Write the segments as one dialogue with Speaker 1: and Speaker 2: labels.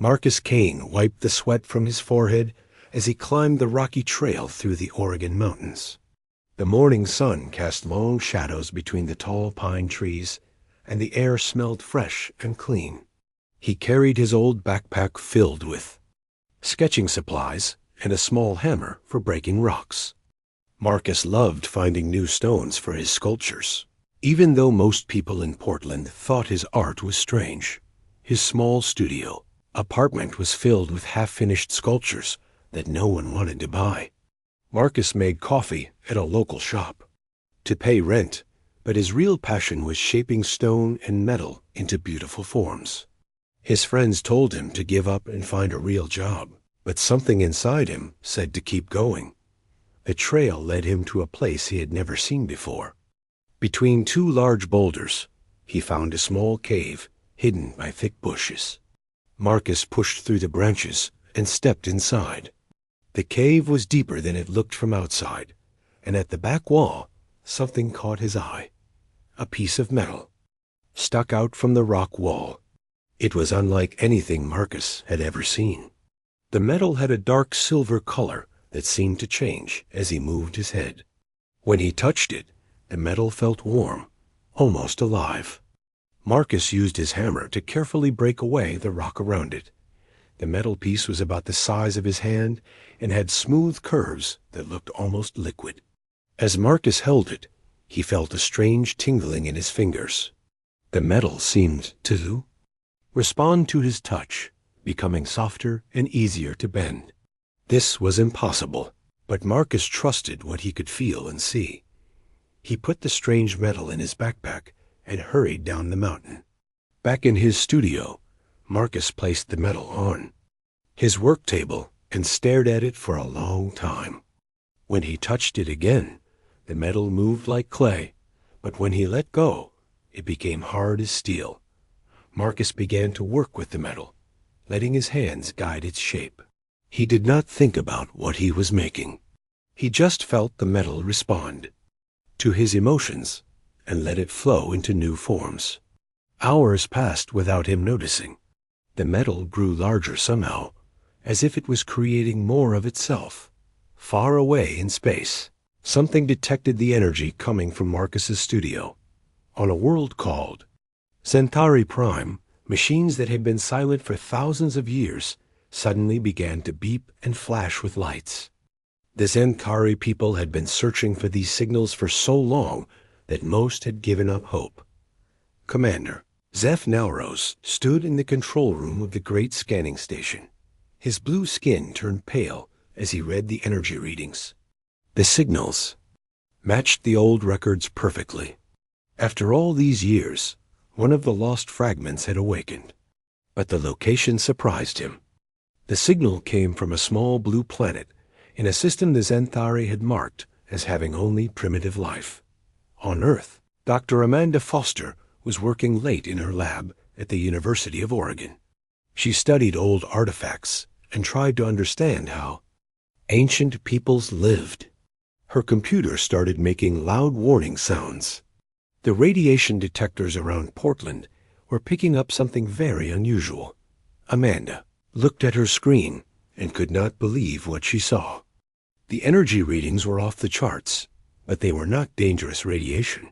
Speaker 1: Marcus Kane wiped the sweat from his forehead as he climbed the rocky trail through the Oregon mountains. The morning sun cast long shadows between the tall pine trees, and the air smelled fresh and clean. He carried his old backpack filled with sketching supplies and a small hammer for breaking rocks. Marcus loved finding new stones for his sculptures. Even though most people in Portland thought his art was strange, his small studio apartment was filled with half-finished sculptures that no one wanted to buy. Marcus made coffee at a local shop to pay rent, but his real passion was shaping stone and metal into beautiful forms. His friends told him to give up and find a real job, but something inside him said to keep going. The trail led him to a place he had never seen before. Between two large boulders, he found a small cave hidden by thick bushes. Marcus pushed through the branches and stepped inside. The cave was deeper than it looked from outside, and at the back wall, something caught his eye. A piece of metal stuck out from the rock wall. It was unlike anything Marcus had ever seen. The metal had a dark silver color that seemed to change as he moved his head. When he touched it, the metal felt warm, almost alive. Marcus used his hammer to carefully break away the rock around it. The metal piece was about the size of his hand and had smooth curves that looked almost liquid. As Marcus held it, he felt a strange tingling in his fingers. The metal seemed to respond to his touch, becoming softer and easier to bend. This was impossible, but Marcus trusted what he could feel and see. He put the strange metal in his backpack and hurried down the mountain. Back in his studio, Marcus placed the metal on his work table and stared at it for a long time. When he touched it again, the metal moved like clay, but when he let go, it became hard as steel. Marcus began to work with the metal, letting his hands guide its shape. He did not think about what he was making. He just felt the metal respond to his emotions and let it flow into new forms. Hours passed without him noticing. The metal grew larger somehow, as if it was creating more of itself. Far away in space, something detected the energy coming from Marcus's studio. On a world called Centauri Prime, machines that had been silent for thousands of years suddenly began to beep and flash with lights. The Centauri people had been searching for these signals for so long that most had given up hope. Commander Zeph Nalros stood in the control room of the great scanning station. His blue skin turned pale as he read the energy readings. The signals matched the old records perfectly. After all these years, one of the lost fragments had awakened, but the location surprised him. The signal came from a small blue planet in a system the Centauri had marked as having only primitive life. On Earth, Dr. Amanda Foster was working late in her lab at the University of Oregon. She studied old artifacts and tried to understand how ancient peoples lived. Her computer started making loud warning sounds. The radiation detectors around Portland were picking up something very unusual. Amanda looked at her screen and could not believe what she saw. The energy readings were off the charts, but they were not dangerous radiation.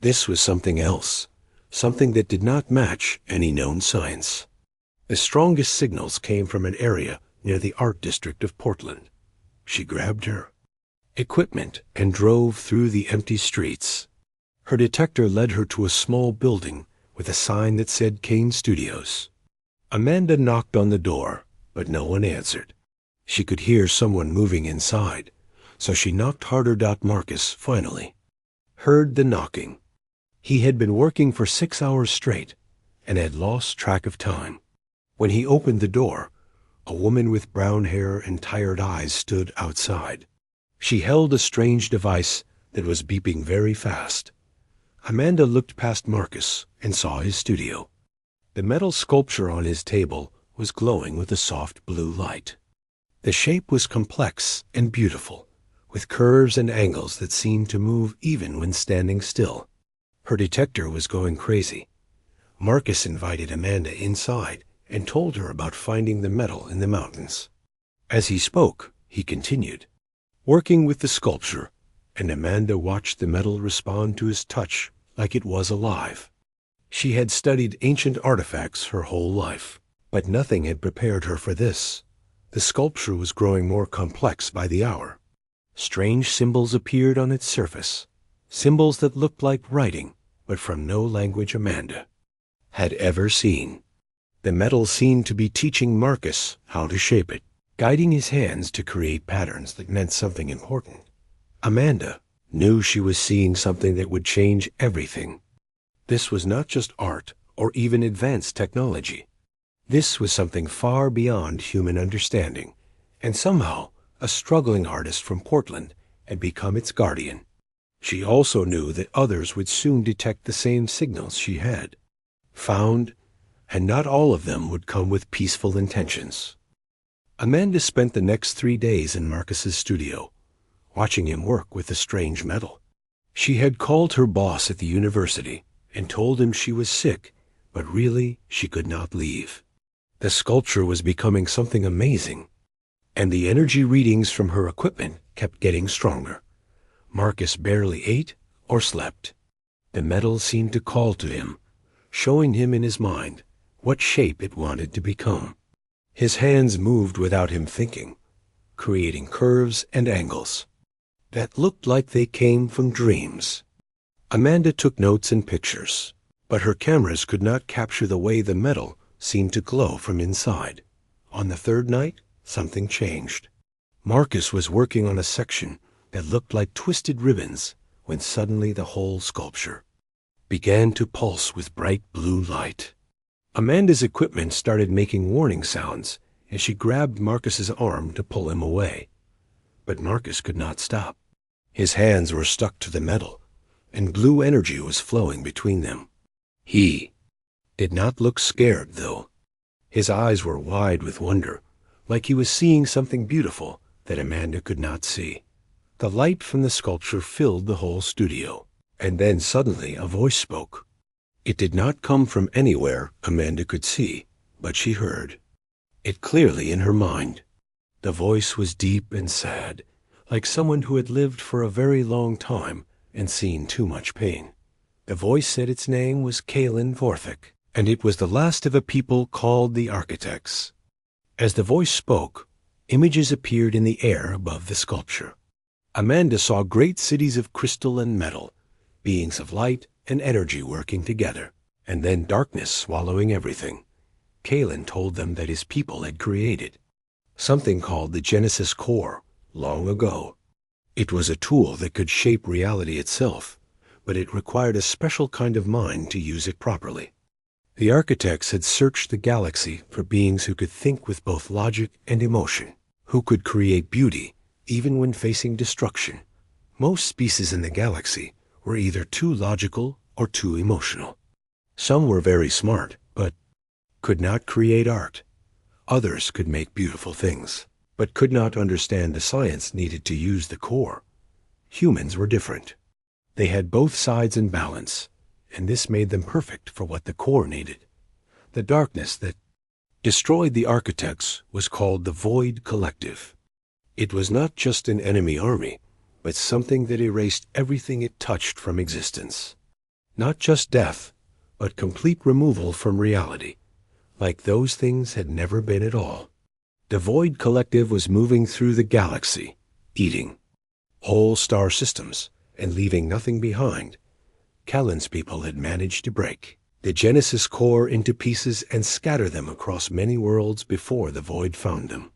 Speaker 1: This was something else, something that did not match any known science. The strongest signals came from an area near the art district of Portland. She grabbed her equipment and drove through the empty streets. Her detector led her to a small building with a sign that said Kane Studios. Amanda knocked on the door, but no one answered. She could hear someone moving inside, so she knocked harder. Marcus finally heard the knocking. He had been working for 6 hours straight and had lost track of time. When he opened the door, a woman with brown hair and tired eyes stood outside. She held a strange device that was beeping very fast. Amanda looked past Marcus and saw his studio. The metal sculpture on his table was glowing with a soft blue light. The shape was complex and beautiful, with curves and angles that seemed to move even when standing still. Her detector was going crazy. Marcus invited Amanda inside and told her about finding the metal in the mountains. As he spoke, he continued, working with the sculpture, and Amanda watched the metal respond to his touch like it was alive. She had studied ancient artifacts her whole life, but nothing had prepared her for this. The sculpture was growing more complex by the hour. Strange symbols appeared on its surface, symbols that looked like writing, but from no language Amanda had ever seen. The metal seemed to be teaching Marcus how to shape it, guiding his hands to create patterns that meant something important. Amanda knew she was seeing something that would change everything. This was not just art or even advanced technology. This was something far beyond human understanding, and somehow a struggling artist from Portland had become its guardian. She also knew that others would soon detect the same signals she had found, and not all of them would come with peaceful intentions. Amanda spent the next 3 days in Marcus's studio, watching him work with the strange metal. She had called her boss at the university and told him she was sick, but really she could not leave. The sculpture was becoming something amazing, and the energy readings from her equipment kept getting stronger. Marcus barely ate or slept. The metal seemed to call to him, showing him in his mind what shape it wanted to become. His hands moved without him thinking, creating curves and angles that looked like they came from dreams. Amanda took notes and pictures, but her cameras could not capture the way the metal seemed to glow from inside. On the third night, something changed. Marcus was working on a section that looked like twisted ribbons when suddenly the whole sculpture began to pulse with bright blue light. Amanda's equipment started making warning sounds as she grabbed Marcus's arm to pull him away. But Marcus could not stop. His hands were stuck to the metal, and blue energy was flowing between them. He did not look scared, though. His eyes were wide with wonder, like he was seeing something beautiful that Amanda could not see. The light from the sculpture filled the whole studio, and then suddenly a voice spoke. It did not come from anywhere Amanda could see, but she heard it clearly in her mind. The voice was deep and sad, like someone who had lived for a very long time and seen too much pain. The voice said its name was Kalen Vorthik, and it was the last of a people called the Architects. As the voice spoke, images appeared in the air above the sculpture. Amanda saw great cities of crystal and metal, beings of light and energy working together, and then darkness swallowing everything. Kalen told them that his people had created something called the Genesis Core long ago. It was a tool that could shape reality itself, but it required a special kind of mind to use it properly. The architects had searched the galaxy for beings who could think with both logic and emotion, who could create beauty even when facing destruction. Most species in the galaxy were either too logical or too emotional. Some were very smart, but could not create art. Others could make beautiful things, but could not understand the science needed to use the core. Humans were different. They had both sides in balance, and this made them perfect for what the core needed. The darkness that destroyed the architects was called the Void Collective. It was not just an enemy army, but something that erased everything it touched from existence. Not just death, but complete removal from reality, like those things had never been at all. The Void Collective was moving through the galaxy, eating whole star systems and leaving nothing behind. Kalen's people had managed to break the Genesis Core into pieces and scatter them across many worlds before the Void found them.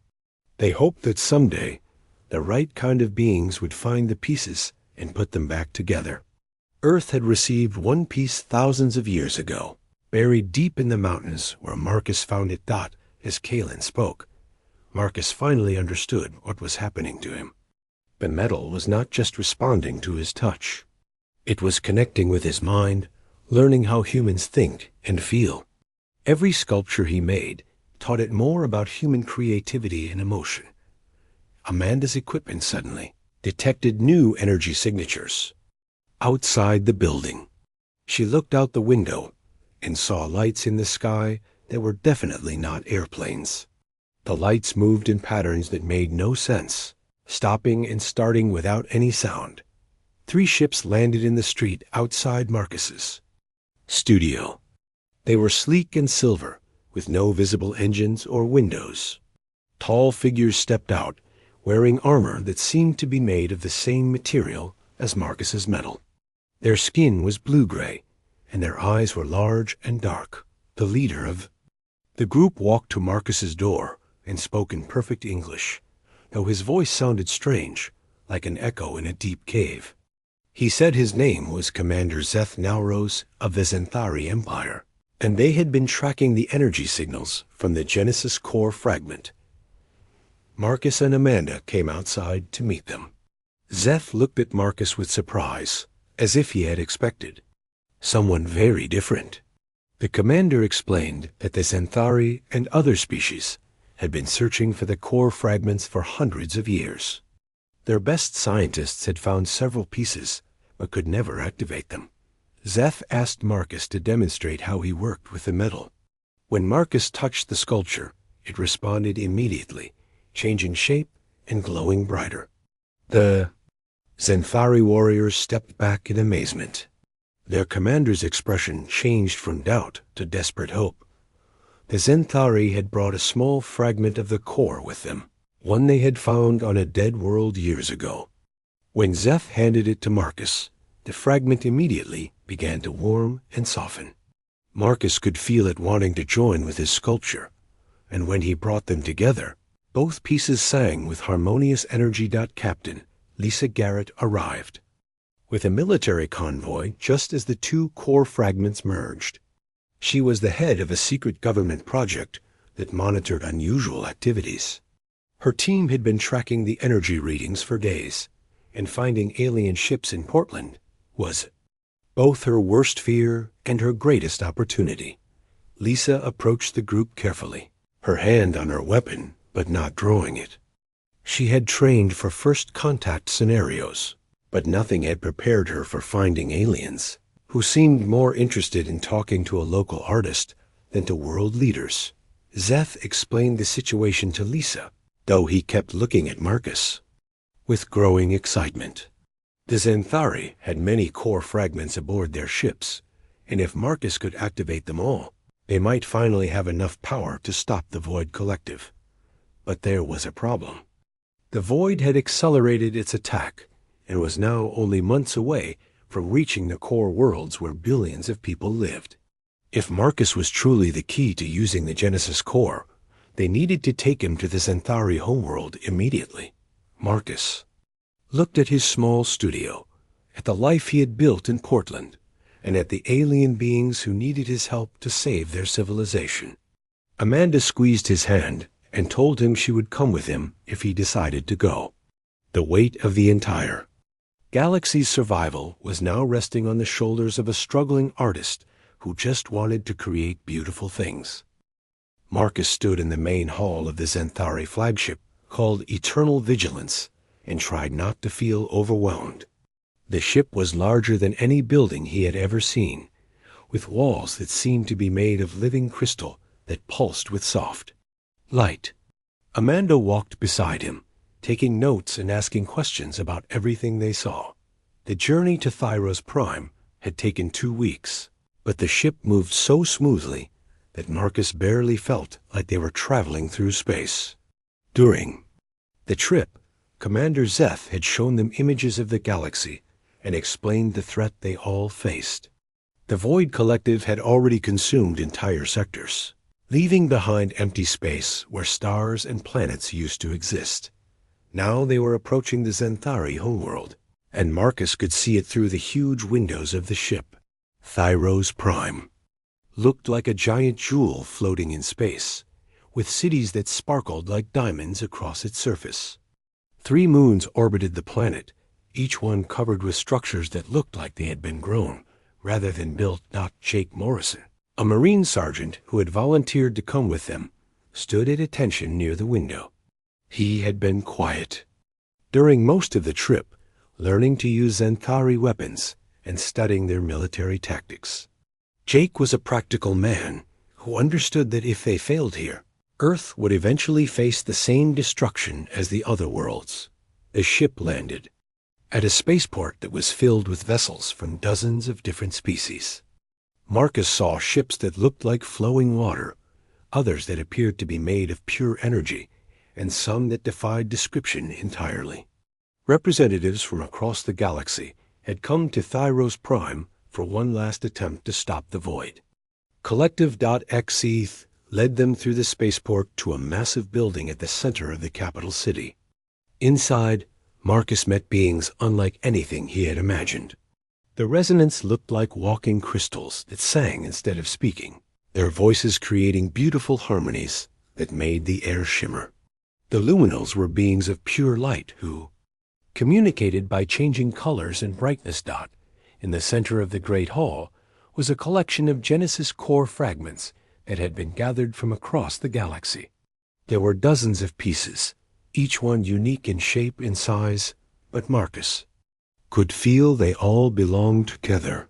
Speaker 1: They hoped that someday the right kind of beings would find the pieces and put them back together. Earth had received one piece thousands of years ago, buried deep in the mountains where Marcus found it. As Kalen spoke, Marcus finally understood what was happening to him. The metal was not just responding to his touch. It was connecting with his mind, learning how humans think and feel. Every sculpture he made taught it more about human creativity and emotion. Amanda's equipment suddenly detected new energy signatures outside the building. She looked out the window and saw lights in the sky that were definitely not airplanes. The lights moved in patterns that made no sense, stopping and starting without any sound. 3 ships landed in the street outside Marcus's studio. They were sleek and silver, with no visible engines or windows. Tall figures stepped out, wearing armor that seemed to be made of the same material as Marcus's metal. Their skin was blue-gray, and their eyes were large and dark. The leader of the group walked to Marcus's door and spoke in perfect English, though his voice sounded strange, like an echo in a deep cave. He said his name was Commander Zeth Nauros of the Zenthari Empire, and they had been tracking the energy signals from the Genesis core fragment. Marcus and Amanda came outside to meet them. Zeth looked at Marcus with surprise, as if he had expected someone very different. The commander explained that the Zenthari and other species had been searching for the core fragments for hundreds of years. Their best scientists had found several pieces, but could never activate them. Zeth asked Marcus to demonstrate how he worked with the metal. When Marcus touched the sculpture, it responded immediately, changing shape and glowing brighter. The Zenthari warriors stepped back in amazement. Their commander's expression changed from doubt to desperate hope. The Zenthari had brought a small fragment of the core with them, one they had found on a dead world years ago. When Zeth handed it to Marcus, the fragment immediately began to warm and soften. Marcus could feel it wanting to join with his sculpture, and when he brought them together, both pieces sang with harmonious energy. Captain Lisa Garrett arrived with a military convoy just as the 2 core fragments merged. She was the head of a secret government project that monitored unusual activities. Her team had been tracking the energy readings for days, and finding alien ships in Portland was both her worst fear and her greatest opportunity. Lisa approached the group carefully, her hand on her weapon, but not drawing it. She had trained for first contact scenarios, but nothing had prepared her for finding aliens, who seemed more interested in talking to a local artist than to world leaders. Zeth explained the situation to Lisa, though he kept looking at Marcus with growing excitement. The Zenthari had many core fragments aboard their ships, and if Marcus could activate them all, they might finally have enough power to stop the Void Collective. But there was a problem. The Void had accelerated its attack and was now only months away from reaching the core worlds where billions of people lived. If Marcus was truly the key to using the Genesis core, they needed to take him to the Zenthari homeworld immediately. Marcus looked at his small studio, at the life he had built in Portland, and at the alien beings who needed his help to save their civilization. Amanda squeezed his hand and told him she would come with him if he decided to go. The weight of the entire galaxy's survival was now resting on the shoulders of a struggling artist who just wanted to create beautiful things. Marcus stood in the main hall of the Zenthari flagship, called Eternal Vigilance, and tried not to feel overwhelmed. The ship was larger than any building he had ever seen, with walls that seemed to be made of living crystal that pulsed with soft light. Amanda walked beside him, taking notes and asking questions about everything they saw. The journey to Thyros Prime had taken 2 weeks, but the ship moved so smoothly that Marcus barely felt like they were traveling through space. During the trip, Commander Zeth had shown them images of the galaxy and explained the threat they all faced. The Void Collective had already consumed entire sectors, leaving behind empty space where stars and planets used to exist. Now they were approaching the Zenthari homeworld, and Marcus could see it through the huge windows of the ship. Thyros Prime looked like a giant jewel floating in space, with cities that sparkled like diamonds across its surface. 3 moons orbited the planet, each one covered with structures that looked like they had been grown, rather than built. Jake Morrison, a Marine sergeant who had volunteered to come with them, stood at attention near the window. He had been quiet during most of the trip, learning to use Zenthari weapons and studying their military tactics. Jake was a practical man who understood that if they failed here, Earth would eventually face the same destruction as the other worlds. The ship landed at a spaceport that was filled with vessels from dozens of different species. Marcus saw ships that looked like flowing water, others that appeared to be made of pure energy, and some that defied description entirely. Representatives from across the galaxy had come to Thyros Prime for one last attempt to stop the void. Collective.exe led them through the spaceport to a massive building at the center of the capital city. Inside, Marcus met beings unlike anything he had imagined. The resonants looked like walking crystals that sang instead of speaking, their voices creating beautiful harmonies that made the air shimmer. The luminals were beings of pure light who communicated by changing colors and brightness. In the center of the Great Hall was a collection of Genesis core fragments that had been gathered from across the galaxy. There were dozens of pieces, each one unique in shape and size, but Marcus could feel they all belonged together.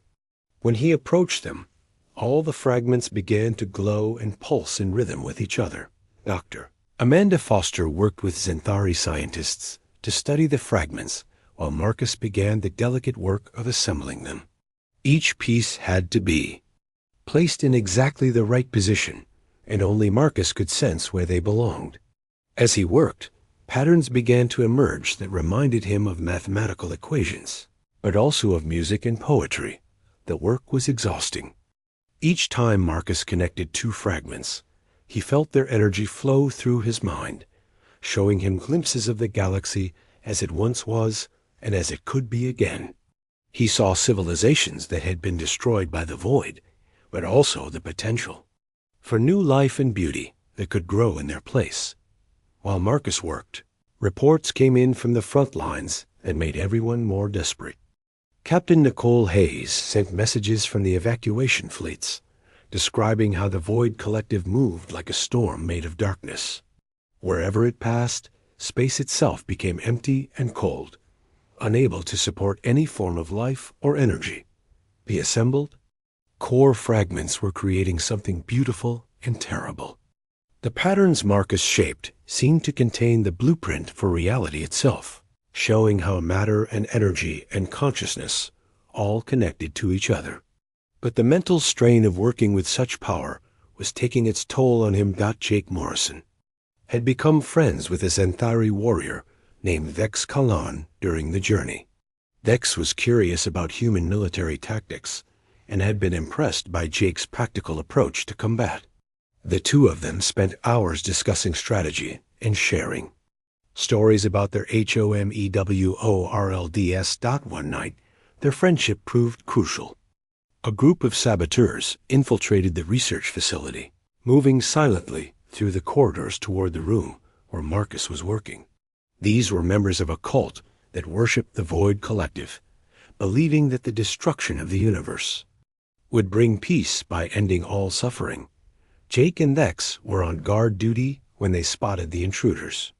Speaker 1: When he approached them, all the fragments began to glow and pulse in rhythm with each other. Dr. Amanda Foster worked with Xanthari scientists to study the fragments while Marcus began the delicate work of assembling them. Each piece had to be placed in exactly the right position, and only Marcus could sense where they belonged. As he worked, patterns began to emerge that reminded him of mathematical equations, but also of music and poetry. The work was exhausting. Each time Marcus connected two fragments, he felt their energy flow through his mind, showing him glimpses of the galaxy as it once was and as it could be again. He saw civilizations that had been destroyed by the void, but also the potential for new life and beauty that could grow in their place. While Marcus worked, reports came in from the front lines that made everyone more desperate. Captain Nicole Hayes sent messages from the evacuation fleets, describing how the Void Collective moved like a storm made of darkness. Wherever it passed, space itself became empty and cold, unable to support any form of life or energy. The assembled core fragments were creating something beautiful and terrible. The patterns Marcus shaped seemed to contain the blueprint for reality itself, showing how matter and energy and consciousness all connected to each other. But the mental strain of working with such power was taking its toll on him. Jake Morrison had become friends with a Xanthari warrior named Vex Kalan during the journey. Vex was curious about human military tactics and had been impressed by Jake's practical approach to combat. The two of them spent hours discussing strategy and sharing stories about their HOMEWORLDS. One night, their friendship proved crucial. A group of saboteurs infiltrated the research facility, moving silently through the corridors toward the room where Marcus was working. These were members of a cult that worshipped the Void Collective, believing that the destruction of the universe would bring peace by ending all suffering. Jake and Vex were on guard duty when they spotted the intruders.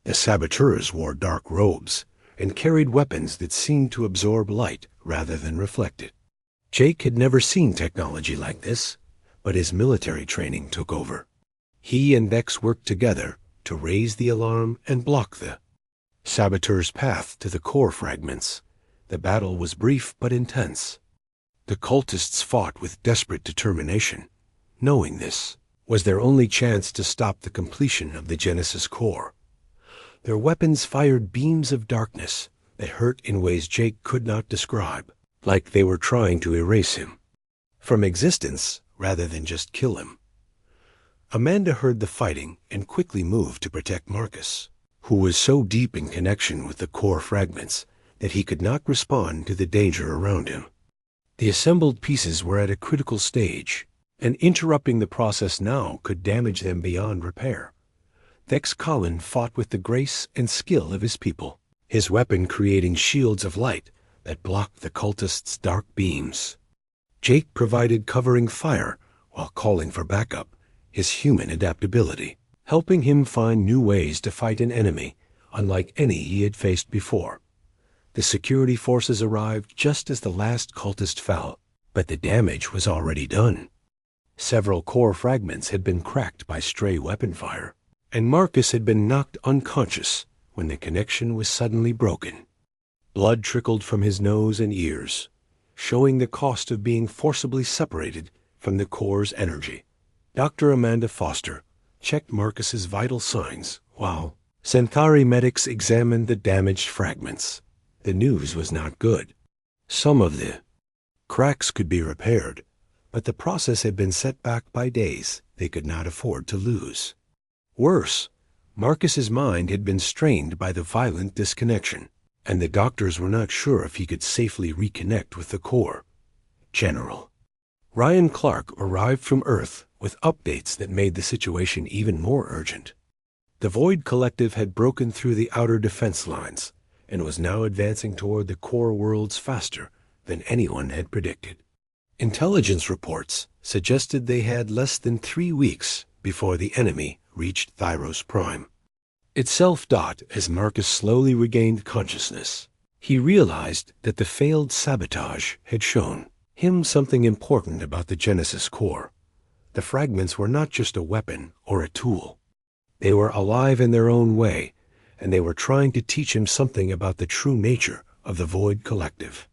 Speaker 1: The saboteurs wore dark robes and carried weapons that seemed to absorb light rather than reflect it. Jake had never seen technology like this, but his military training took over. He and Vex worked together to raise the alarm and block the saboteurs' path to the core fragments. The battle was brief but intense. The cultists fought with desperate determination, knowing this was their only chance to stop the completion of the Genesis core. Their weapons fired beams of darkness that hurt in ways Jake could not describe, like they were trying to erase him from existence rather than just kill him. Amanda heard the fighting and quickly moved to protect Marcus, who was so deep in connection with the core fragments that he could not respond to the danger around him. The assembled pieces were at a critical stage, and interrupting the process now could damage them beyond repair. Vex Colin fought with the grace and skill of his people, his weapon creating shields of light that blocked the cultists' dark beams. Jake provided covering fire while calling for backup, his human adaptability, helping him find new ways to fight an enemy unlike any he had faced before. The security forces arrived just as the last cultist fell, but the damage was already done. Several core fragments had been cracked by stray weapon fire, and Marcus had been knocked unconscious when the connection was suddenly broken. Blood trickled from his nose and ears, showing the cost of being forcibly separated from the core's energy. Dr. Amanda Foster checked Marcus's vital signs while Centauri medics examined the damaged fragments. The news was not good. Some of the cracks could be repaired, but the process had been set back by days they could not afford to lose. Worse, Marcus's mind had been strained by the violent disconnection, and the doctors were not sure if he could safely reconnect with the core. General Ryan Clark arrived from Earth with updates that made the situation even more urgent. The Void Collective had broken through the outer defense lines and was now advancing toward the core worlds faster than anyone had predicted. Intelligence reports suggested they had less than 3 weeks before the enemy reached Thyros Prime. It self-dot as Marcus slowly regained consciousness. He realized that the failed sabotage had shown him something important about the Genesis core. The fragments were not just a weapon or a tool. They were alive in their own way, and they were trying to teach him something about the true nature of the Void Collective.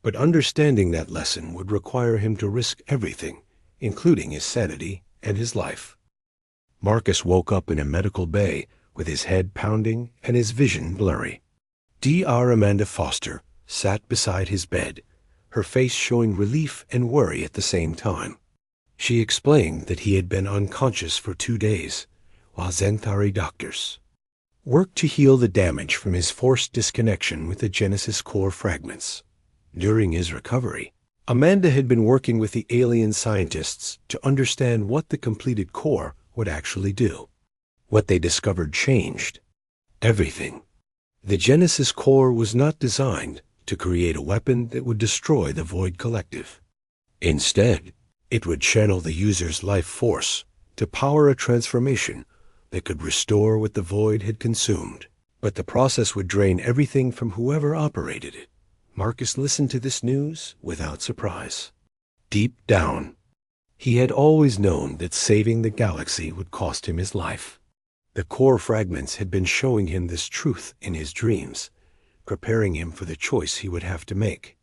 Speaker 1: But understanding that lesson would require him to risk everything, including his sanity and his life. Marcus woke up in a medical bay with his head pounding and his vision blurry. Dr. Amanda Foster sat beside his bed, her face showing relief and worry at the same time. She explained that he had been unconscious for 2 days, while Centauri doctors worked to heal the damage from his forced disconnection with the Genesis core fragments. During his recovery, Amanda had been working with the alien scientists to understand what the completed core would actually do. What they discovered changed everything. The Genesis core was not designed to create a weapon that would destroy the Void Collective. Instead, it would channel the user's life force to power a transformation that could restore what the Void had consumed. But the process would drain everything from whoever operated it. Marcus listened to this news without surprise. Deep down, he had always known that saving the galaxy would cost him his life. The core fragments had been showing him this truth in his dreams, preparing him for the choice he would have to make.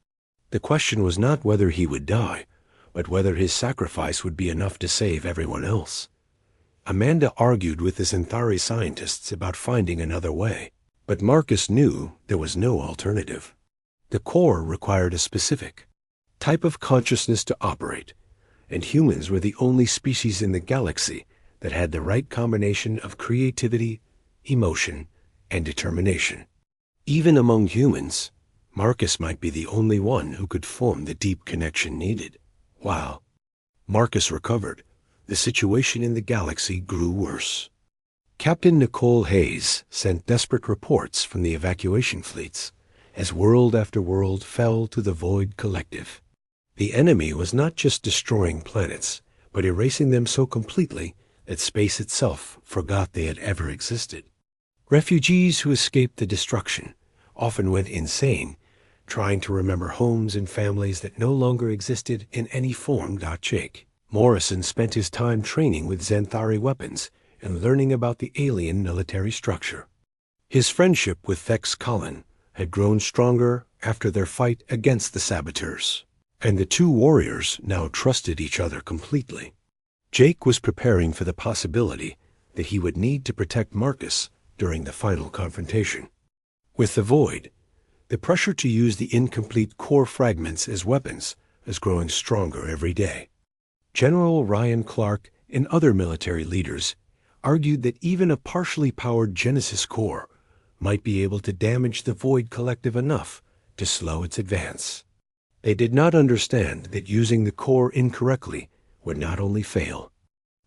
Speaker 1: The question was not whether he would die, but whether his sacrifice would be enough to save everyone else. Amanda argued with the Centauri scientists about finding another way, but Marcus knew there was no alternative. The core required a specific type of consciousness to operate, and humans were the only species in the galaxy that had the right combination of creativity, emotion, and determination. Even among humans, Marcus might be the only one who could form the deep connection needed. While Marcus recovered, the situation in the galaxy grew worse. Captain Nicole Hayes sent desperate reports from the evacuation fleets as world after world fell to the Void Collective. The enemy was not just destroying planets, but erasing them so completely that space itself forgot they had ever existed. Refugees who escaped the destruction often went insane, trying to remember homes and families that no longer existed in any form. Jake Morrison spent his time training with Centauri weapons and learning about the alien military structure. His friendship with Thex Collin had grown stronger after their fight against the saboteurs, and the two warriors now trusted each other completely. Jake was preparing for the possibility that he would need to protect Marcus during the final confrontation. With the Void, the pressure to use the incomplete core fragments as weapons is growing stronger every day. General Ryan Clark and other military leaders argued that even a partially powered Genesis core might be able to damage the Void Collective enough to slow its advance. They did not understand that using the core incorrectly would not only fail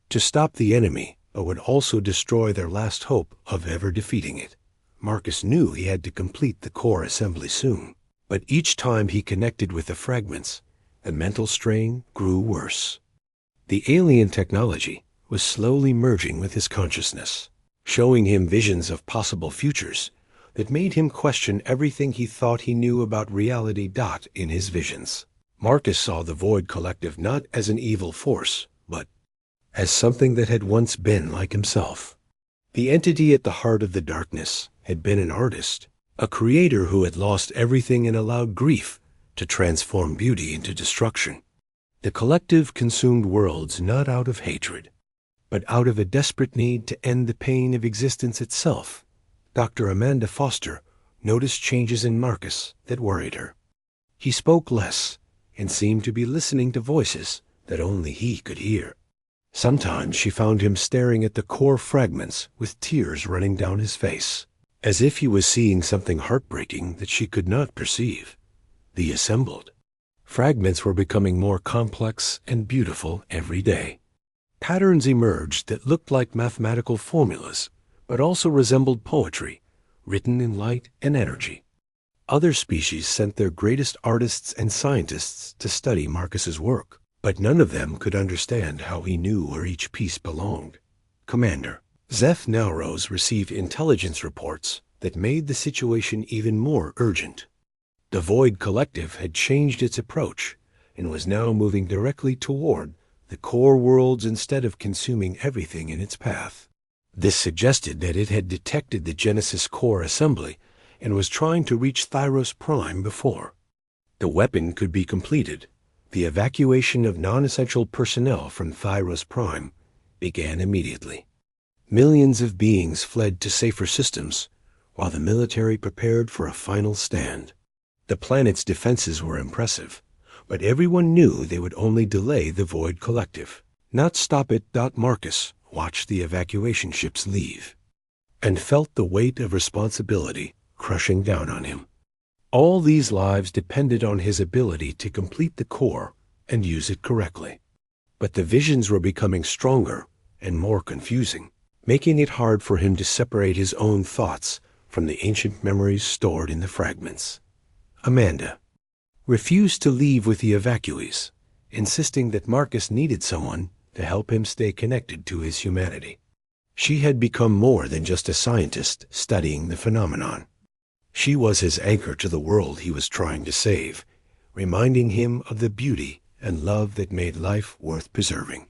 Speaker 1: to stop the enemy, but would also destroy their last hope of ever defeating it. Marcus knew he had to complete the core assembly soon, but each time he connected with the fragments, the mental strain grew worse. The alien technology was slowly merging with his consciousness, showing him visions of possible futures that made him question everything he thought he knew about reality. In his visions, Marcus saw the Void Collective not as an evil force, but as something that had once been like himself. The entity at the heart of the darkness had been an artist, a creator who had lost everything and allowed grief to transform beauty into destruction. The collective consumed worlds not out of hatred, but out of a desperate need to end the pain of existence itself. Dr. Amanda Foster noticed changes in Marcus that worried her. He spoke less and seemed to be listening to voices that only he could hear. Sometimes she found him staring at the core fragments with tears running down his face, as if he was seeing something heartbreaking that she could not perceive. The assembled fragments were becoming more complex and beautiful every day. Patterns emerged that looked like mathematical formulas, but also resembled poetry, written in light and energy. Other species sent their greatest artists and scientists to study Marcus's work, but none of them could understand how he knew where each piece belonged. Commander Zeph Nowrose received intelligence reports that made the situation even more urgent. The Void Collective had changed its approach and was now moving directly toward the core worlds instead of consuming everything in its path. This suggested that it had detected the Genesis core assembly and was trying to reach Thyros Prime before the weapon could be completed. The evacuation of non-essential personnel from Thyros Prime began immediately. Millions of beings fled to safer systems, while the military prepared for a final stand. The planet's defenses were impressive, but everyone knew they would only delay the Void Collective, not stop it. Marcus watched the evacuation ships leave, and felt the weight of responsibility crushing down on him. All these lives depended on his ability to complete the core and use it correctly. But the visions were becoming stronger and more confusing, making it hard for him to separate his own thoughts from the ancient memories stored in the fragments. Amanda refused to leave with the evacuees, insisting that Marcus needed someone to help him stay connected to his humanity. She had become more than just a scientist studying the phenomenon. She was his anchor to the world he was trying to save, reminding him of the beauty and love that made life worth preserving.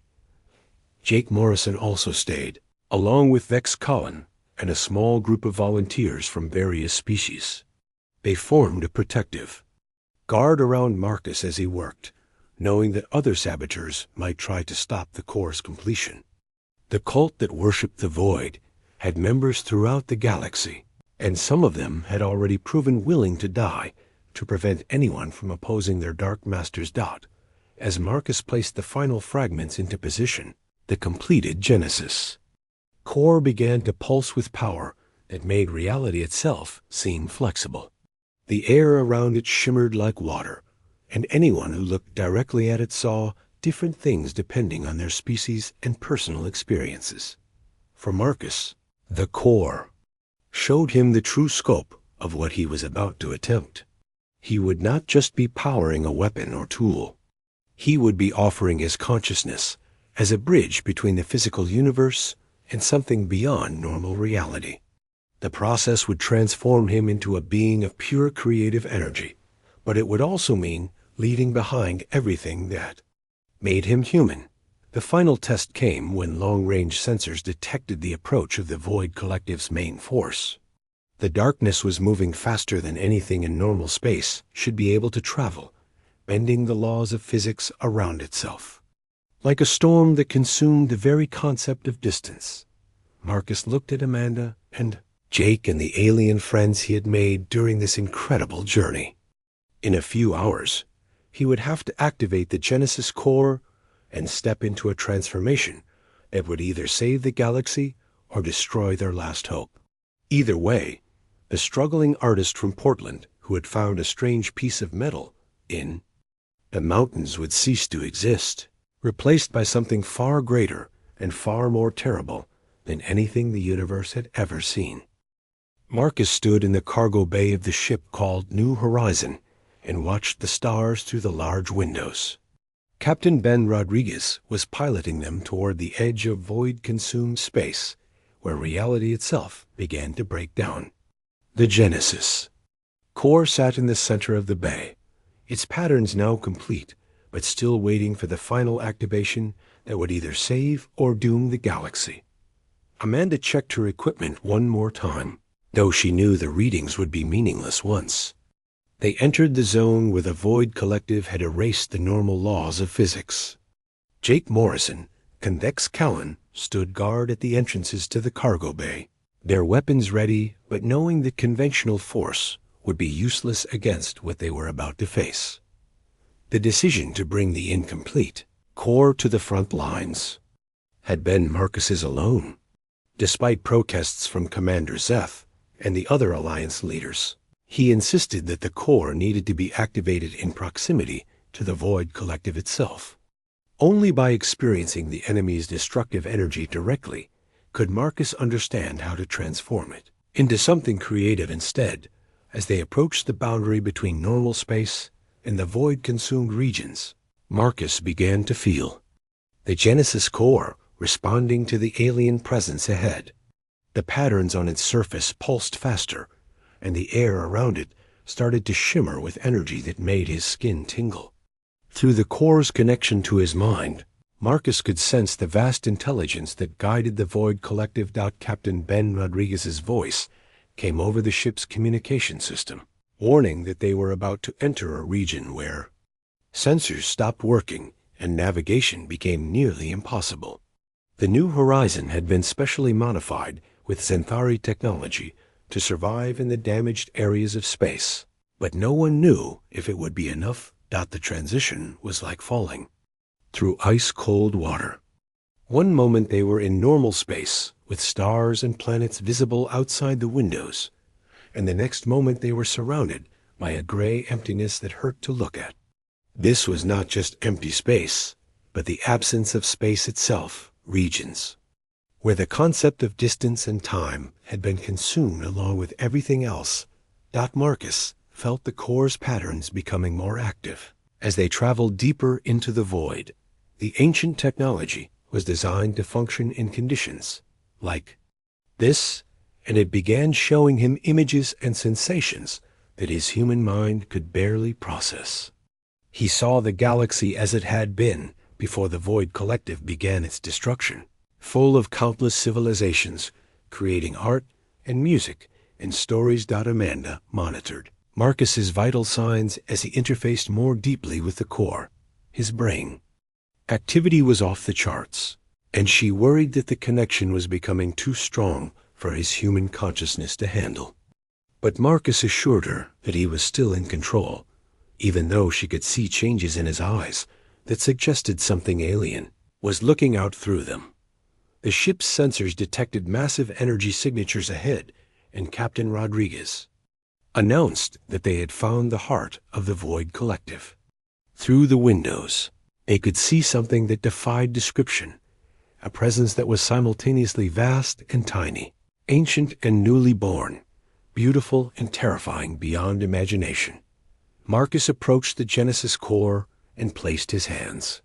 Speaker 1: Jake Morrison also stayed, along with Vex Collin and a small group of volunteers from various species. They formed a protective guard around Marcus as he worked, knowing that other saboteurs might try to stop the core's completion. The cult that worshipped the Void had members throughout the galaxy, and some of them had already proven willing to die to prevent anyone from opposing their Dark Master's dot. As Marcus placed the final fragments into position, the completed Genesis core began to pulse with power that made reality itself seem flexible. The air around it shimmered like water, and anyone who looked directly at it saw different things depending on their species and personal experiences. For Marcus, the core showed him the true scope of what he was about to attempt. He would not just be powering a weapon or tool. He would be offering his consciousness as a bridge between the physical universe and something beyond normal reality. The process would transform him into a being of pure creative energy, but it would also mean leaving behind everything that made him human. The final test came when long-range sensors detected the approach of the Void Collective's main force. The darkness was moving faster than anything in normal space should be able to travel, bending the laws of physics around itself. Like a storm that consumed the very concept of distance, Marcus looked at Amanda and Jake and the alien friends he had made during this incredible journey. In a few hours, he would have to activate the Genesis core and step into a transformation that would either save the galaxy or destroy their last hope. Either way, the struggling artist from Portland who had found a strange piece of metal in the mountains would cease to exist, replaced by something far greater and far more terrible than anything the universe had ever seen. Marcus stood in the cargo bay of the ship called New Horizon and watched the stars through the large windows. Captain Ben Rodriguez was piloting them toward the edge of void-consumed space, where reality itself began to break down. The Genesis core sat in the center of the bay, its patterns now complete, but still waiting for the final activation that would either save or doom the galaxy. Amanda checked her equipment one more time, though she knew the readings would be meaningless once. They entered the zone where the Void Collective had erased the normal laws of physics. Jake Morrison, Convex Callan, stood guard at the entrances to the cargo bay, their weapons ready, but knowing that conventional force would be useless against what they were about to face. The decision to bring the incomplete core to the front lines had been Marcus's alone. Despite protests from Commander Zeth and the other Alliance leaders, he insisted that the core needed to be activated in proximity to the Void Collective itself. Only by experiencing the enemy's destructive energy directly could Marcus understand how to transform it into something creative instead. As they approached the boundary between normal space and the void-consumed regions, Marcus began to feel the Genesis core responding to the alien presence ahead. The patterns on its surface pulsed faster, and the air around it started to shimmer with energy that made his skin tingle. Through the core's connection to his mind, Marcus could sense the vast intelligence that guided the Void Collective. Captain Ben Rodriguez's voice came over the ship's communication system, warning that they were about to enter a region where sensors stopped working and navigation became nearly impossible. The New Horizon had been specially modified with Xanthari technology to survive in the damaged areas of space, but no one knew if it would be enough. The transition was like falling through ice-cold water. One moment they were in normal space, with stars and planets visible outside the windows, and the next moment they were surrounded by a gray emptiness that hurt to look at. This was not just empty space, but the absence of space itself, regions, where the concept of distance and time had been consumed along with everything else. Marcus felt the core's patterns becoming more active. As they traveled deeper into the void, the ancient technology was designed to function in conditions like this, and it began showing him images and sensations that his human mind could barely process. He saw the galaxy as it had been before the Void Collective began its destruction, full of countless civilizations, creating art and music and stories. Amanda monitored Marcus's vital signs as he interfaced more deeply with the core. His brain activity was off the charts, and she worried that the connection was becoming too strong for his human consciousness to handle. But Marcus assured her that he was still in control, even though she could see changes in his eyes that suggested something alien was looking out through them. The ship's sensors detected massive energy signatures ahead, and Captain Rodriguez announced that they had found the heart of the Void Collective. Through the windows, they could see something that defied description, a presence that was simultaneously vast and tiny, ancient and newly born, beautiful and terrifying beyond imagination. Marcus approached the Genesis core and placed his hands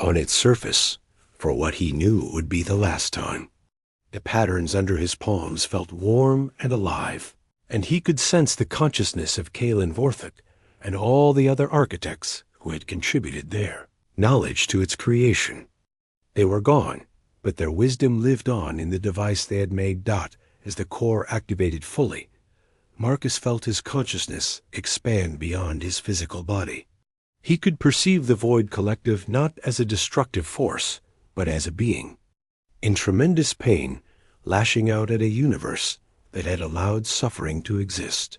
Speaker 1: on its surface for what he knew would be the last time. The patterns under his palms felt warm and alive, and he could sense the consciousness of Kalen Vorthik and all the other architects who had contributed their knowledge to its creation. They were gone, but their wisdom lived on in the device they had made. As the core activated fully, Marcus felt his consciousness expand beyond his physical body. He could perceive the Void Collective not as a destructive force, but as a being, in tremendous pain, lashing out at a universe that had allowed suffering to exist.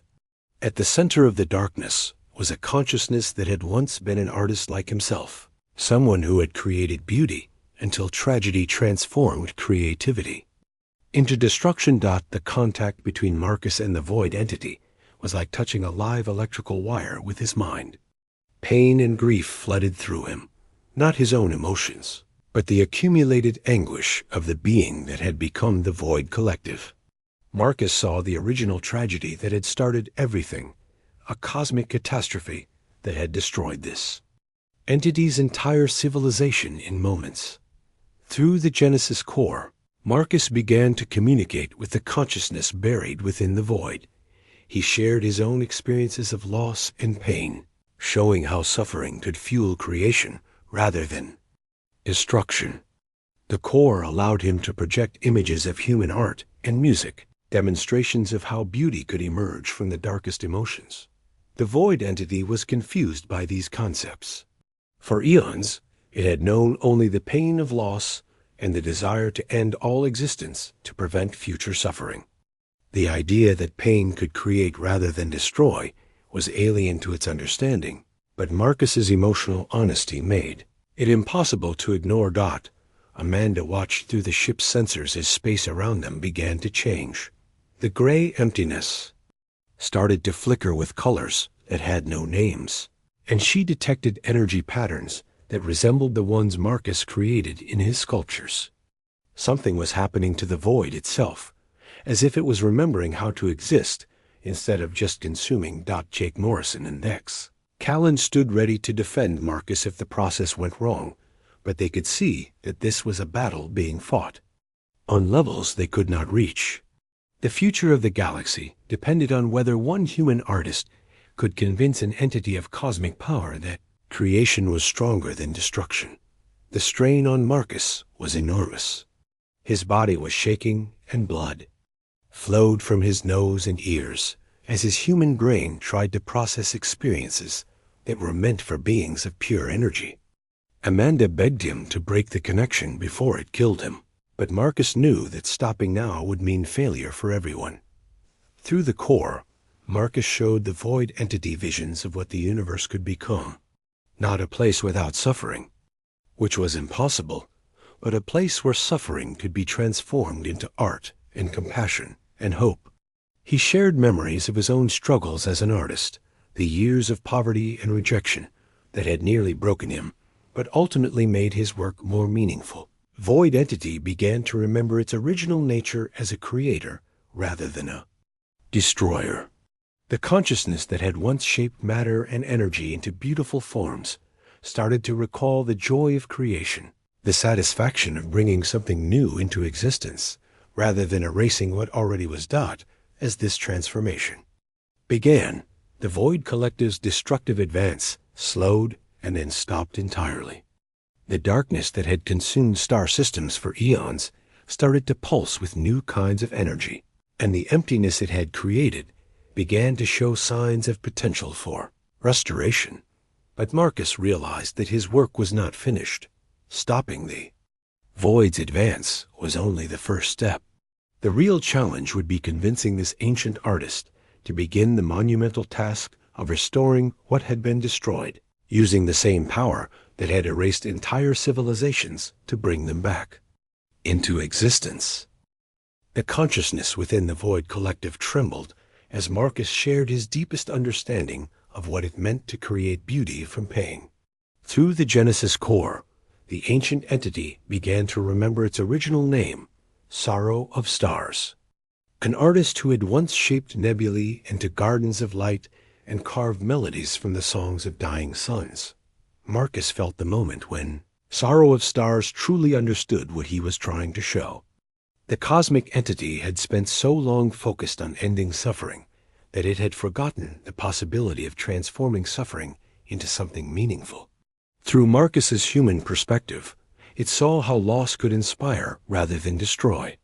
Speaker 1: At the center of the darkness was a consciousness that had once been an artist like himself, someone who had created beauty until tragedy transformed creativity into destruction. The contact between Marcus and the void entity was like touching a live electrical wire with his mind. Pain and grief flooded through him, not his own emotions, but the accumulated anguish of the being that had become the Void Collective. Marcus saw the original tragedy that had started everything, a cosmic catastrophe that had destroyed this entity's entire civilization in moments. Through the Genesis core, Marcus began to communicate with the consciousness buried within the void. He shared his own experiences of loss and pain, showing how suffering could fuel creation rather than Destruction. The core allowed him to project images of human art and music, demonstrations of how beauty could emerge from the darkest emotions. The void entity was confused by these concepts. For eons, it had known only the pain of loss and the desire to end all existence to prevent future suffering. The idea that pain could create rather than destroy was alien to its understanding, but Marcus's emotional honesty made it impossible to ignore. Amanda watched through the ship's sensors as space around them began to change. The gray emptiness started to flicker with colors that had no names, and she detected energy patterns that resembled the ones Marcus created in his sculptures. Something was happening to the void itself, as if it was remembering how to exist instead of just consuming. Jake Morrison and Dex Callan stood ready to defend Marcus if the process went wrong, but they could see that this was a battle being fought on levels they could not reach. The future of the galaxy depended on whether one human artist could convince an entity of cosmic power that creation was stronger than destruction. The strain on Marcus was enormous. His body was shaking, and blood flowed from his nose and ears as his human brain tried to process experiences that were meant for beings of pure energy. Amanda begged him to break the connection before it killed him, but Marcus knew that stopping now would mean failure for everyone. Through the core, Marcus showed the void entity visions of what the universe could become. Not a place without suffering, which was impossible, but a place where suffering could be transformed into art and compassion and hope. He shared memories of his own struggles as an artist, the years of poverty and rejection that had nearly broken him, but ultimately made his work more meaningful. Void entity began to remember its original nature as a creator rather than a destroyer. The consciousness that had once shaped matter and energy into beautiful forms started to recall the joy of creation, the satisfaction of bringing something new into existence, rather than erasing what already was. As this transformation began, the Void Collective's destructive advance slowed and then stopped entirely. The darkness that had consumed star systems for eons started to pulse with new kinds of energy, and the emptiness it had created began to show signs of potential for restoration. But Marcus realized that his work was not finished. Stopping the Void's advance was only the first step. The real challenge would be convincing this ancient artist to begin the monumental task of restoring what had been destroyed, using the same power that had erased entire civilizations to bring them back into existence. The consciousness within the Void Collective trembled as Marcus shared his deepest understanding of what it meant to create beauty from pain. Through the Genesis core, the ancient entity began to remember its original name, Sorrow of Stars. An artist who had once shaped nebulae into gardens of light and carved melodies from the songs of dying suns. Marcus felt the moment when Sorrow of Stars truly understood what he was trying to show. The cosmic entity had spent so long focused on ending suffering that it had forgotten the possibility of transforming suffering into something meaningful. Through Marcus's human perspective, it saw how loss could inspire rather than destroy,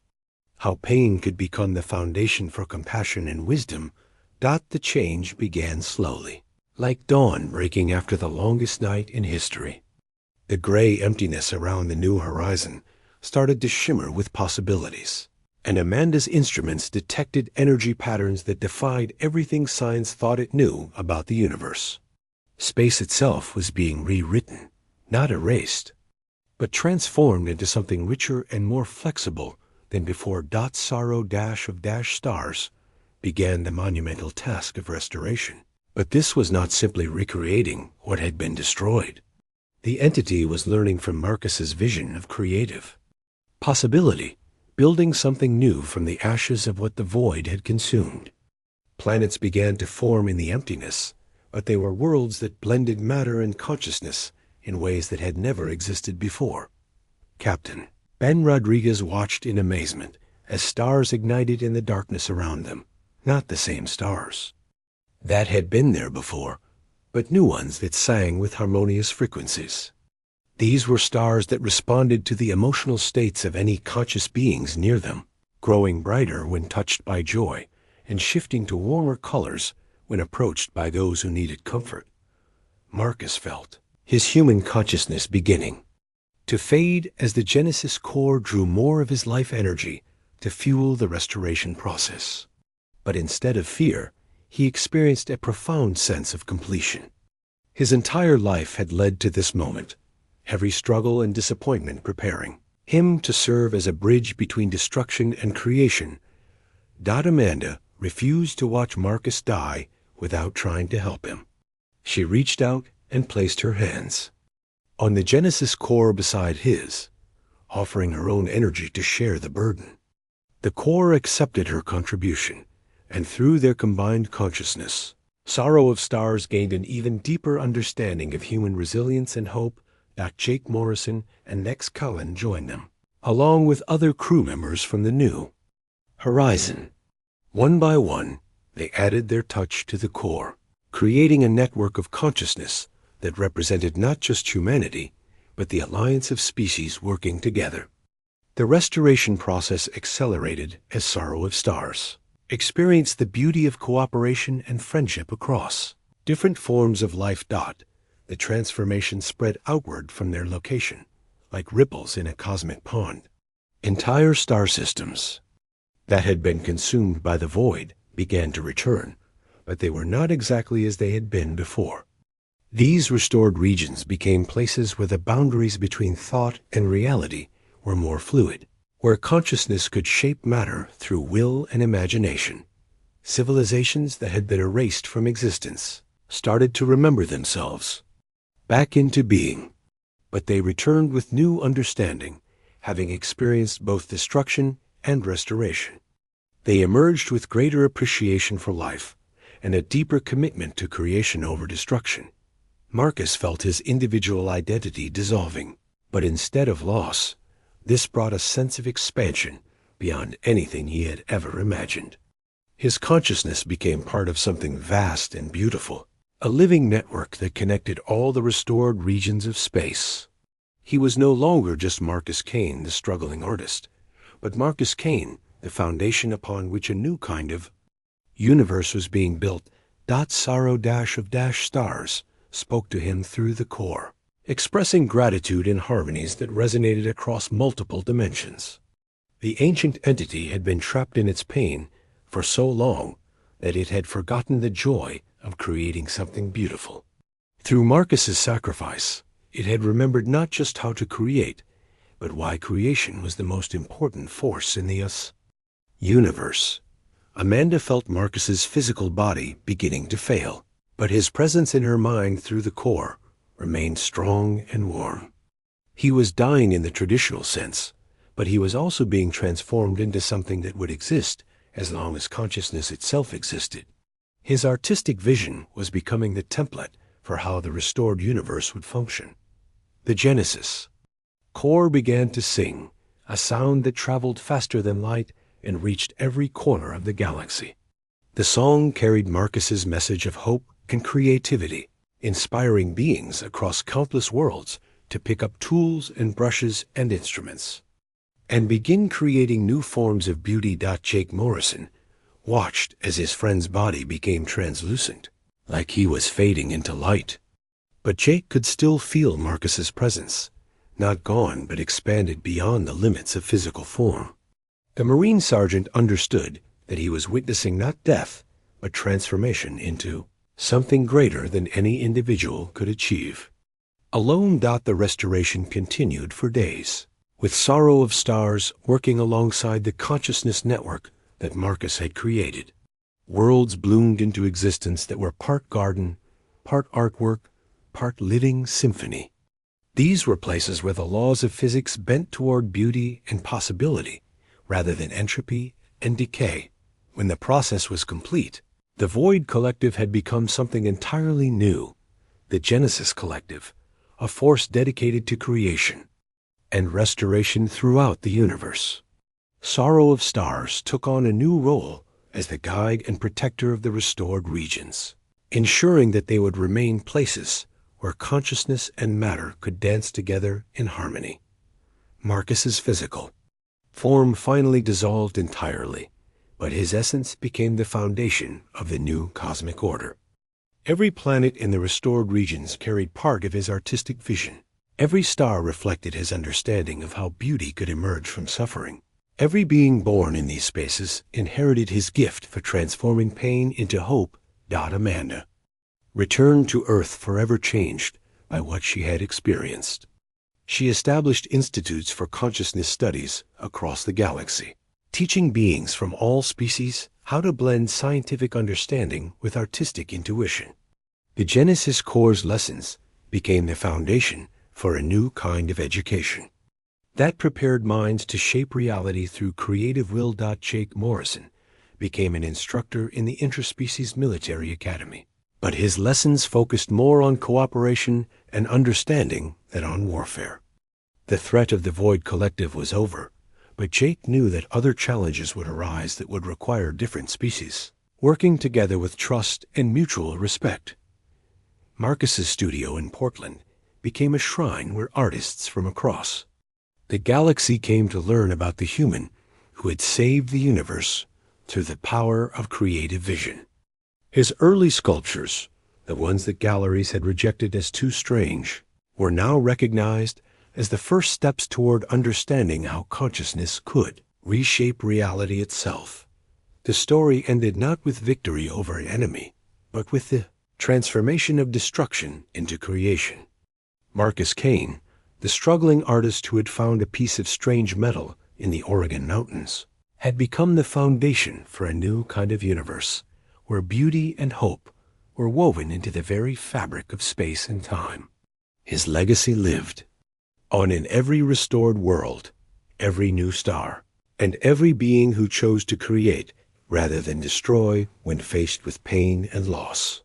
Speaker 1: how pain could become the foundation for compassion and wisdom. The change began slowly, like dawn breaking after the longest night in history. The gray emptiness around the new horizon started to shimmer with possibilities, and Amanda's instruments detected energy patterns that defied everything science thought it knew about the universe. Space itself was being rewritten, not erased, but transformed into something richer and more flexible than before. Sorrow of stars began the monumental task of restoration. But this was not simply recreating what had been destroyed. The entity was learning from Marcus's vision of creative possibility, building something new from the ashes of what the void had consumed. Planets began to form in the emptiness, but they were worlds that blended matter and consciousness in ways that had never existed before. Captain Ben Rodriguez watched in amazement as stars ignited in the darkness around them. Not the same stars that had been there before, but new ones that sang with harmonious frequencies. These were stars that responded to the emotional states of any conscious beings near them, growing brighter when touched by joy, and shifting to warmer colors when approached by those who needed comfort. Marcus felt his human consciousness beginning to fade as the Genesis core drew more of his life energy to fuel the restoration process. But instead of fear, he experienced a profound sense of completion. His entire life had led to this moment, every struggle and disappointment preparing him to serve as a bridge between destruction and creation. Amanda refused to watch Marcus die without trying to help him. She reached out and placed her hands on the Genesis core beside his, offering her own energy to share the burden. The core accepted her contribution, and through their combined consciousness, Sorrow of Stars gained an even deeper understanding of human resilience and hope. Jake Morrison and Nex Cullen joined them, along with other crew members from the new Horizon. One by one, they added their touch to the core, creating a network of consciousness that represented not just humanity, but the alliance of species working together. The restoration process accelerated as Sorrow of Stars experienced the beauty of cooperation and friendship across different forms of life. The transformation spread outward from their location, like ripples in a cosmic pond. Entire star systems that had been consumed by the void began to return, but they were not exactly as they had been before. These restored regions became places where the boundaries between thought and reality were more fluid, where consciousness could shape matter through will and imagination. Civilizations that had been erased from existence started to remember themselves back into being, but they returned with new understanding, having experienced both destruction and restoration. They emerged with greater appreciation for life and a deeper commitment to creation over destruction. Marcus felt his individual identity dissolving, but instead of loss, this brought a sense of expansion beyond anything he had ever imagined. His consciousness became part of something vast and beautiful, a living network that connected all the restored regions of space. He was no longer just Marcus Kane, the struggling artist, but Marcus Kane, the foundation upon which a new kind of universe was being built. Sorrow of Stars spoke to him through the core, expressing gratitude in harmonies that resonated across multiple dimensions. The ancient entity had been trapped in its pain for so long that it had forgotten the joy of creating something beautiful. Through Marcus's sacrifice, it had remembered not just how to create, but why creation was the most important force in the universe. Amanda felt Marcus's physical body beginning to fail, but his presence in her mind through the core remained strong and warm. He was dying in the traditional sense, but he was also being transformed into something that would exist as long as consciousness itself existed. His artistic vision was becoming the template for how the restored universe would function. The Genesis core began to sing, a sound that traveled faster than light and reached every corner of the galaxy. The song carried Marcus's message of hope and creativity, inspiring beings across countless worlds to pick up tools and brushes and instruments, and begin creating new forms of beauty. Jake Morrison watched as his friend's body became translucent, like he was fading into light. But Jake could still feel Marcus's presence, not gone but expanded beyond the limits of physical form. The Marine sergeant understood that he was witnessing not death, but transformation into something greater than any individual could achieve. Alone. The restoration continued for days, with Sorrow of Stars working alongside the consciousness network that Marcus had created. Worlds bloomed into existence that were part garden, part artwork, part living symphony. These were places where the laws of physics bent toward beauty and possibility, rather than entropy and decay. When the process was complete, the Void Collective had become something entirely new, the Genesis Collective, a force dedicated to creation and restoration throughout the universe. Sorrow of Stars took on a new role as the guide and protector of the restored regions, ensuring that they would remain places where consciousness and matter could dance together in harmony. Marcus's physical form finally dissolved entirely, but his essence became the foundation of the new cosmic order. Every planet in the restored regions carried part of his artistic vision. Every star reflected his understanding of how beauty could emerge from suffering. Every being born in these spaces inherited his gift for transforming pain into hope. Amanda returned to Earth forever changed by what she had experienced. She established institutes for consciousness studies across the galaxy, teaching beings from all species how to blend scientific understanding with artistic intuition. The Genesis Core's lessons became the foundation for a new kind of education that prepared minds to shape reality through creative will. Jake Morrison became an instructor in the Interspecies Military Academy, but his lessons focused more on cooperation and understanding than on warfare. The threat of the Void Collective was over, but Jake knew that other challenges would arise that would require different species, working together with trust and mutual respect. Marcus's studio in Portland became a shrine where artists from across the galaxy came to learn about the human who had saved the universe through the power of creative vision. His early sculptures, the ones that galleries had rejected as too strange, were now recognized as the first steps toward understanding how consciousness could reshape reality itself. The story ended not with victory over an enemy, but with the transformation of destruction into creation. Marcus Kane, the struggling artist who had found a piece of strange metal in the Oregon mountains, had become the foundation for a new kind of universe, where beauty and hope were woven into the very fabric of space and time. His legacy lived on in every restored world, every new star, and every being who chose to create rather than destroy when faced with pain and loss.